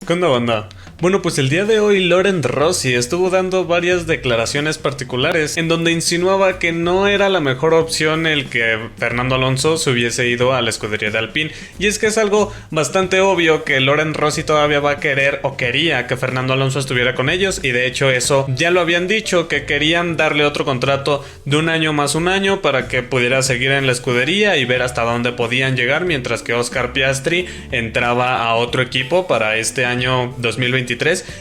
¿Qué onda, banda? Bueno, pues el día de hoy Laurent Rossi estuvo dando varias declaraciones particulares en donde insinuaba que no era la mejor opción el que Fernando Alonso se hubiese ido a la escudería de Alpine. Y es que es algo bastante obvio que Laurent Rossi todavía va a querer o quería que Fernando Alonso estuviera con ellos, y de hecho eso ya lo habían dicho, que querían darle otro contrato de un año más un año para que pudiera seguir en la escudería y ver hasta dónde podían llegar, mientras que Oscar Piastri entraba a otro equipo para este año 2023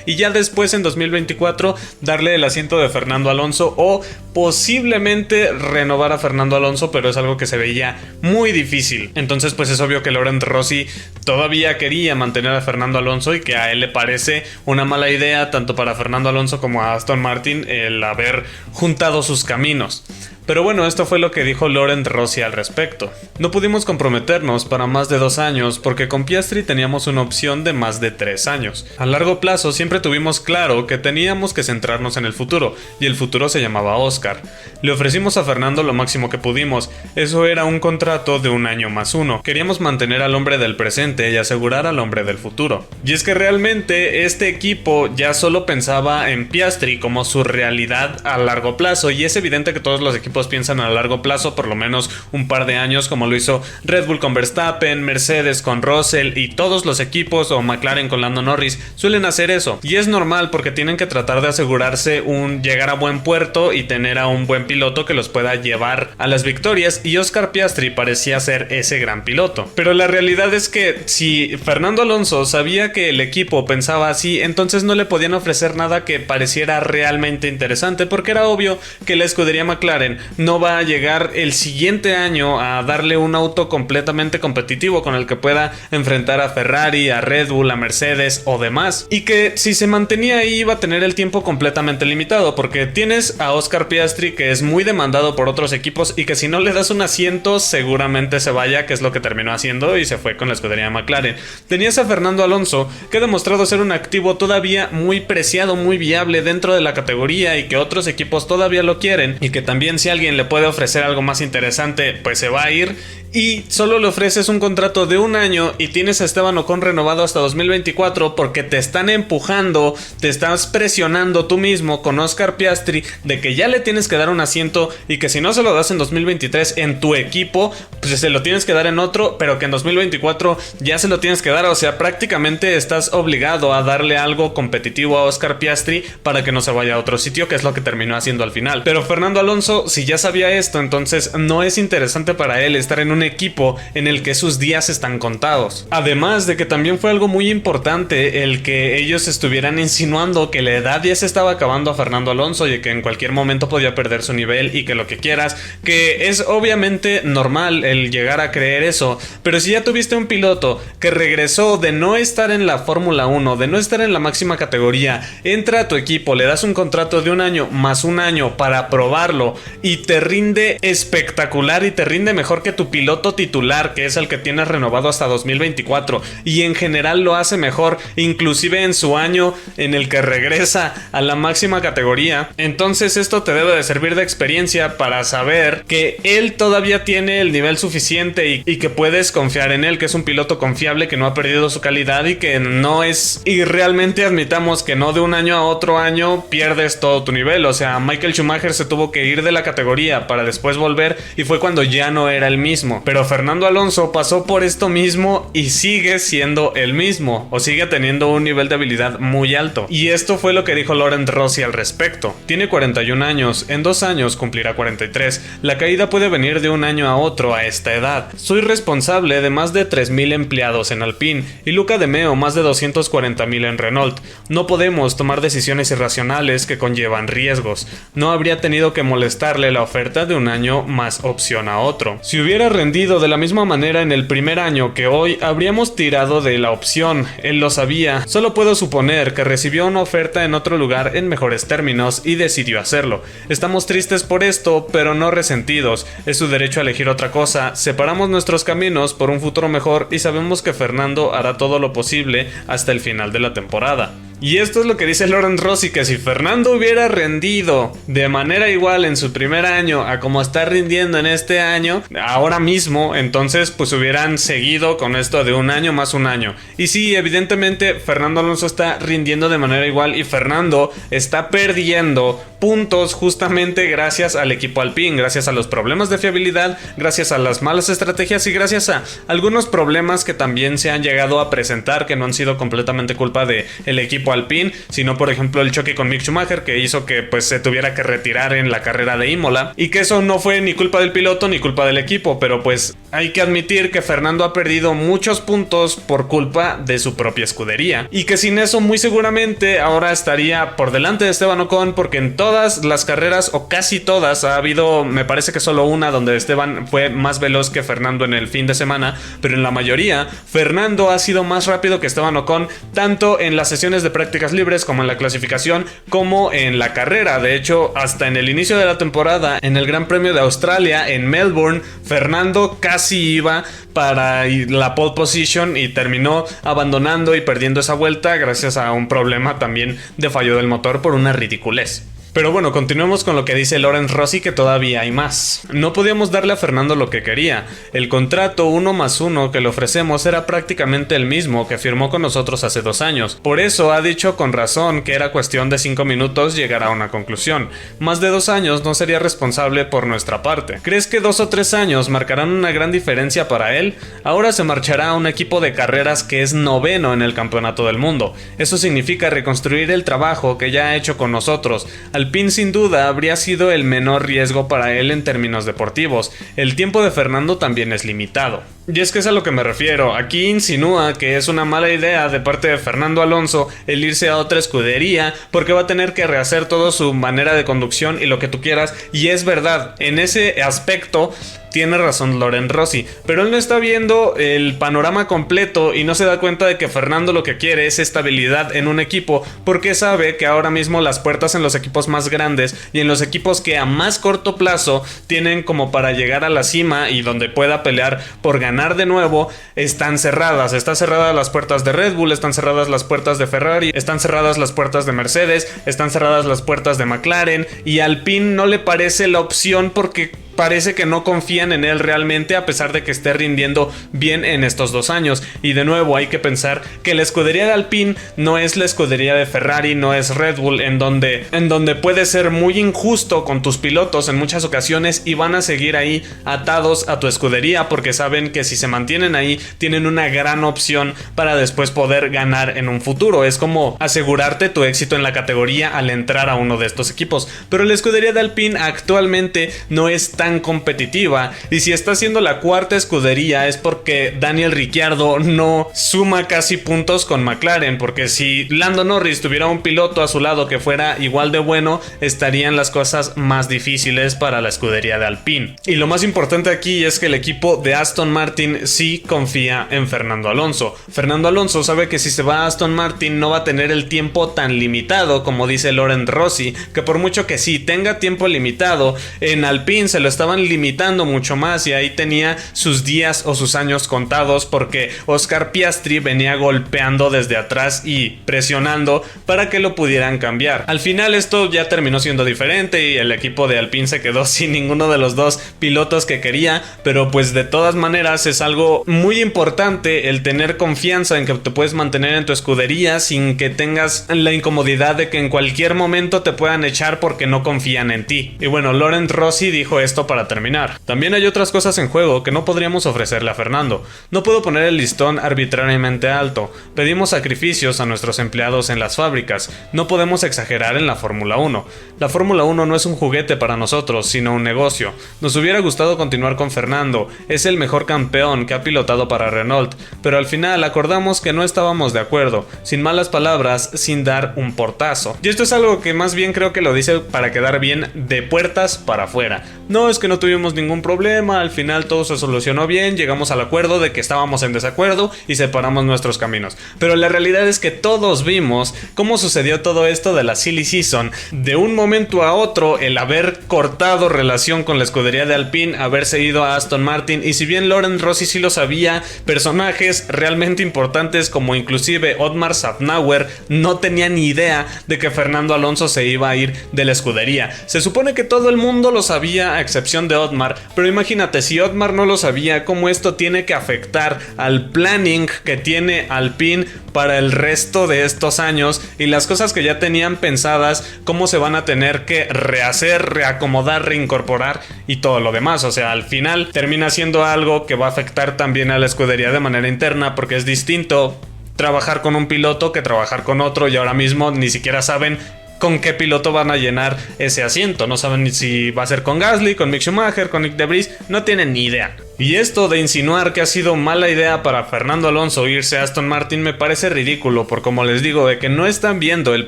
y ya después en 2024 darle el asiento de Fernando Alonso o posiblemente renovar a Fernando Alonso, pero es algo que se veía muy difícil. Entonces pues es obvio que Laurent Rossi todavía quería mantener a Fernando Alonso y que a él le parece una mala idea tanto para Fernando Alonso como a Aston Martin el haber juntado sus caminos. Pero bueno, esto fue lo que dijo Laurent Rossi al respecto. No pudimos comprometernos para más de 2 años porque con Piastri teníamos una opción de más de 3 años. A largo plazo siempre tuvimos claro que teníamos que centrarnos en el futuro, y el futuro se llamaba Oscar. Le ofrecimos a Fernando lo máximo que pudimos, eso era un contrato de un año más uno. Queríamos mantener al hombre del presente y asegurar al hombre del futuro. Y es que realmente este equipo ya solo pensaba en Piastri como su realidad a largo plazo, y es evidente que todos los equipos piensan a largo plazo, por lo menos un par de años, como lo hizo Red Bull con Verstappen, Mercedes con Russell, y todos los equipos, o McLaren con Lando Norris, suelen hacer eso. Y es normal porque tienen que tratar de asegurarse llegar a buen puerto y tener a un buen piloto que los pueda llevar a las victorias, y Oscar Piastri parecía ser ese gran piloto. Pero la realidad es que si Fernando Alonso sabía que el equipo pensaba así, entonces no le podían ofrecer nada que pareciera realmente interesante, porque era obvio que la escudería McLaren no va a llegar el siguiente año a darle un auto completamente competitivo con el que pueda enfrentar a Ferrari, a Red Bull, a Mercedes o demás, y que si se mantenía ahí iba a tener el tiempo completamente limitado, porque tienes a Oscar Piastri, que es muy demandado por otros equipos y que si no le das un asiento seguramente se vaya, que es lo que terminó haciendo y se fue con la escudería de McLaren. Tenías a Fernando Alonso, que ha demostrado ser un activo todavía muy preciado, muy viable dentro de la categoría, y que otros equipos todavía lo quieren, y que también si alguien le puede ofrecer algo más interesante pues se va a ir, y solo le ofreces un contrato de un año y tienes a Esteban Ocon renovado hasta 2024 porque te están empujando, te estás presionando tú mismo con Oscar Piastri de que ya le tienes que dar un asiento, y que si no se lo das en 2023 en tu equipo, pues se lo tienes que dar en otro, pero que en 2024 ya se lo tienes que dar. O sea, prácticamente estás obligado a darle algo competitivo a Oscar Piastri para que no se vaya a otro sitio, que es lo que terminó haciendo al final. Pero Fernando Alonso, si ya sabía esto, entonces no es interesante para él estar en un equipo en el que sus días están contados. Además de que también fue algo muy importante el que ellos estuvieran insinuando que la edad ya se estaba acabando a Fernando Alonso y que en cualquier momento podía perder su nivel y que lo que quieras, que es obviamente normal el llegar a creer eso, pero si ya tuviste un piloto que regresó de no estar en la Fórmula 1, de no estar en la máxima categoría, entra a tu equipo, le das un contrato de un año más un año para probarlo y te rinde espectacular y te rinde mejor que tu piloto titular, que es el que tienes renovado hasta 2024, y en general lo hace mejor, inclusive en su año en el que regresa a la máxima categoría, entonces esto te debe de servir de experiencia para saber que él todavía tiene el nivel suficiente y que puedes confiar en él, que es un piloto confiable, que no ha perdido su calidad y que no es, y realmente admitamos que no de un año a otro año pierdes todo tu nivel. O sea, Michael Schumacher se tuvo que ir de la categoría para después volver y fue cuando ya no era el mismo. Pero Fernando Alonso pasó por esto mismo y sigue siendo el mismo, o sigue teniendo un nivel de habilidad muy alto. Y esto fue lo que dijo Laurent Rossi al respecto. Tiene 41 años, en 2 años cumplirá 43. La caída puede venir de un año a otro a esta edad. Soy responsable de más de 3,000 empleados en Alpine y Luca De Meo más de 240,000 en Renault. No podemos tomar decisiones irracionales que conllevan riesgos. No habría tenido que molestarle la oferta de un año más opción a otro. Si hubiera rendido de la misma manera en el primer año que hoy, habríamos tirado de la opción. Él lo sabía. Solo puedo suponer que recibió una oferta en otro lugar en mejores términos y decidió hacerlo. Estamos tristes por esto, pero no resentidos. Es su derecho a elegir otra cosa. Separamos nuestros caminos por un futuro mejor y sabemos que Fernando hará todo lo posible hasta el final de la temporada. Y esto es lo que dice Lorenz Rossi, que si Fernando hubiera rendido de manera igual en su primer año a como está rindiendo en este año, ahora mismo, entonces pues hubieran seguido con esto de un año más un año. Y sí, evidentemente Fernando Alonso está rindiendo de manera igual y Fernando está perdiendo puntos justamente gracias al equipo Alpine, gracias a los problemas de fiabilidad, gracias a las malas estrategias y gracias a algunos problemas que también se han llegado a presentar, que no han sido completamente culpa del equipo Alpine, sino por ejemplo el choque con Mick Schumacher, que hizo que pues se tuviera que retirar en la carrera de Imola, y que eso no fue ni culpa del piloto ni culpa del equipo, pero pues hay que admitir que Fernando ha perdido muchos puntos por culpa de su propia escudería, y que sin eso muy seguramente ahora estaría por delante de Esteban Ocon, porque en todas las carreras o casi todas ha habido, me parece que solo una donde Esteban fue más veloz que Fernando en el fin de semana, pero en la mayoría Fernando ha sido más rápido que Esteban Ocon, tanto en las sesiones de prácticas libres como en la clasificación como en la carrera. De hecho, hasta en el inicio de la temporada, en el Gran Premio de Australia en Melbourne, Fernando casi iba para la pole position y terminó abandonando y perdiendo esa vuelta gracias a un problema también de fallo del motor por una ridiculez. Pero bueno, continuemos con lo que dice Lorenz Rossi, que todavía hay más. No podíamos darle a Fernando lo que quería. El contrato 1+1 que le ofrecemos era prácticamente el mismo que firmó con nosotros hace 2 años. Por eso ha dicho con razón que era cuestión de 5 minutos llegar a una conclusión. Más de 2 años no sería responsable por nuestra parte. ¿Crees que 2 o 3 años marcarán una gran diferencia para él? Ahora se marchará a un equipo de carreras que es 9º en el campeonato del mundo. Eso significa reconstruir el trabajo que ya ha hecho con nosotros. Alpine sin duda habría sido el menor riesgo para él en términos deportivos. El tiempo de Fernando también es limitado. Y es que es a lo que me refiero. Aquí insinúa que es una mala idea de parte de Fernando Alonso el irse a otra escudería porque va a tener que rehacer toda su manera de conducción y lo que tú quieras. Y es verdad, en ese aspecto tiene razón Lorenz Rossi, pero él no está viendo el panorama completo y no se da cuenta de que Fernando lo que quiere es estabilidad en un equipo, porque sabe que ahora mismo las puertas en los equipos más grandes y en los equipos que a más corto plazo tienen como para llegar a la cima y donde pueda pelear por ganar de nuevo, están cerradas. Están cerradas las puertas de Red Bull, están cerradas las puertas de Ferrari, están cerradas las puertas de Mercedes, están cerradas las puertas de McLaren, y Alpine no le parece la opción porque parece que no confían en él realmente, a pesar de que esté rindiendo bien en estos 2 años. Y de nuevo hay que pensar que la escudería de Alpine no es la escudería de Ferrari, no es Red Bull, en donde puede ser muy injusto con tus pilotos en muchas ocasiones y van a seguir ahí atados a tu escudería porque saben que si se mantienen ahí tienen una gran opción para después poder ganar en un futuro. Es como asegurarte tu éxito en la categoría al entrar a uno de estos equipos. Pero la escudería de Alpine actualmente no es tan competitiva, y si está siendo la 4ª escudería es porque Daniel Ricciardo no suma casi puntos con McLaren, porque si Lando Norris tuviera un piloto a su lado que fuera igual de bueno, estarían las cosas más difíciles para la escudería de Alpine. Y lo más importante aquí es que el equipo de Aston Martin sí confía en Fernando Alonso. Fernando Alonso sabe que si se va a Aston Martin no va a tener el tiempo tan limitado como dice Lorenz Rossi, que por mucho que sí tenga tiempo limitado, en Alpine se lo estaban limitando mucho más y ahí tenía sus días o sus años contados porque Oscar Piastri venía golpeando desde atrás y presionando para que lo pudieran cambiar. Al final esto ya terminó siendo diferente y el equipo de Alpine se quedó sin ninguno de los 2 pilotos que quería, pero pues de todas maneras es algo muy importante el tener confianza en que te puedes mantener en tu escudería sin que tengas la incomodidad de que en cualquier momento te puedan echar porque no confían en ti. Y bueno, Lorenz Rossi dijo esto para terminar. También hay otras cosas en juego que no podríamos ofrecerle a Fernando. No puedo poner el listón arbitrariamente alto. Pedimos sacrificios a nuestros empleados en las fábricas. No podemos exagerar en la Fórmula 1. La Fórmula 1 no es un juguete para nosotros, sino un negocio. Nos hubiera gustado continuar con Fernando. Es el mejor campeón que ha pilotado para Renault, pero al final acordamos que no estábamos de acuerdo, sin malas palabras, sin dar un portazo. Y esto es algo que más bien creo que lo dice para quedar bien de puertas para afuera. No es que no tuvimos ningún problema, al final todo se solucionó bien, llegamos al acuerdo de que estábamos en desacuerdo y separamos nuestros caminos. Pero la realidad es que todos vimos cómo sucedió todo esto de la Silly Season. De un momento a otro, el haber cortado relación con la escudería de Alpine, haberse ido a Aston Martin, y si bien Lorenz Rossi sí lo sabía, personajes realmente importantes como inclusive Otmar Szafnauer no tenían ni idea de que Fernando Alonso se iba a ir de la escudería. Se supone que todo el mundo lo sabía a excepción de Otmar, pero imagínate, si Otmar no lo sabía, cómo esto tiene que afectar al planning que tiene Alpine para el resto de estos años y las cosas que ya tenían pensadas, cómo se van a tener que rehacer, reacomodar, reincorporar y todo lo demás. O sea, al final termina siendo algo que va a afectar también a la escudería de manera interna, porque es distinto trabajar con un piloto que trabajar con otro, y ahora mismo ni siquiera saben con qué piloto van a llenar ese asiento. No saben ni si va a ser con Gasly, con Mick Schumacher, con Nick de Vries, no tienen ni idea. Y esto de insinuar que ha sido mala idea para Fernando Alonso irse a Aston Martin me parece ridículo, por como les digo, de que no están viendo el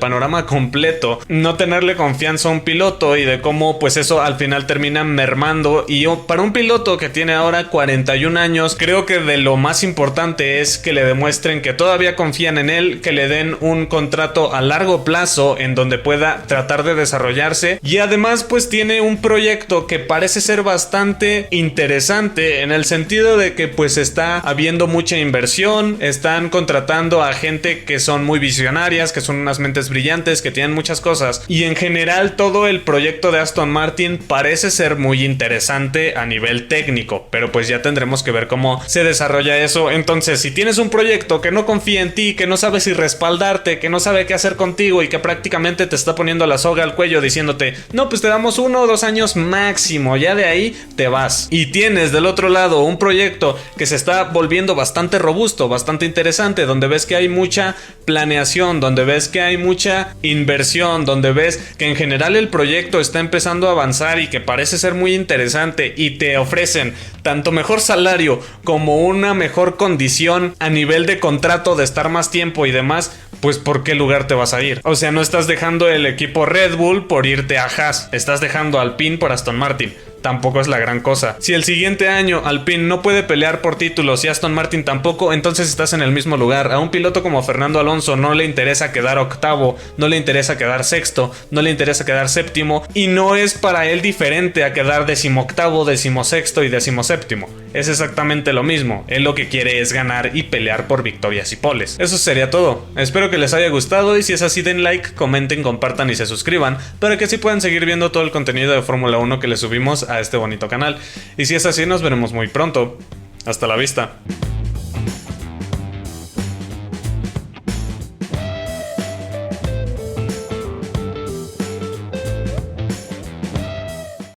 panorama completo, no tenerle confianza a un piloto y de cómo pues eso al final termina mermando. Y para un piloto que tiene ahora 41 años, creo que de lo más importante es que le demuestren que todavía confían en él, que le den un contrato a largo plazo en donde pueda tratar de desarrollarse, y además pues tiene un proyecto que parece ser bastante interesante en el sentido de que pues está habiendo mucha inversión, están contratando a gente que son muy visionarias, que son unas mentes brillantes, que tienen muchas cosas, y en general todo el proyecto de Aston Martin parece ser muy interesante a nivel técnico, pero pues ya tendremos que ver cómo se desarrolla eso. Entonces, si tienes un proyecto que no confía en ti, que no sabe si respaldarte, que no sabe qué hacer contigo y que prácticamente te está poniendo la soga al cuello diciéndote, no, pues te damos 1 o 2 años máximo, ya de ahí te vas, y tienes del otro lado un proyecto que se está volviendo bastante robusto, bastante interesante, donde ves que hay mucha planeación, donde ves que hay mucha inversión, donde ves que en general el proyecto está empezando a avanzar y que parece ser muy interesante, y te ofrecen tanto mejor salario como una mejor condición a nivel de contrato, de estar más tiempo y demás, pues ¿por qué lugar te vas a ir? O sea, no estás dejando el equipo Red Bull por irte a Haas, estás dejando a Alpine por Aston Martin. Tampoco es la gran cosa. Si el siguiente año Alpine no puede pelear por títulos y Aston Martin tampoco, entonces estás en el mismo lugar. A un piloto como Fernando Alonso no le interesa quedar octavo, no le interesa quedar sexto, no le interesa quedar séptimo, y no es para él diferente a quedar 18º, 16º y 17º. Es exactamente lo mismo. Él lo que quiere es ganar y pelear por victorias y poles. Eso sería todo. Espero que les haya gustado, y si es así, den like, comenten, compartan y se suscriban para que así puedan seguir viendo todo el contenido de Fórmula 1 que les subimos a este bonito canal. Y si es así, nos veremos muy pronto. Hasta la vista.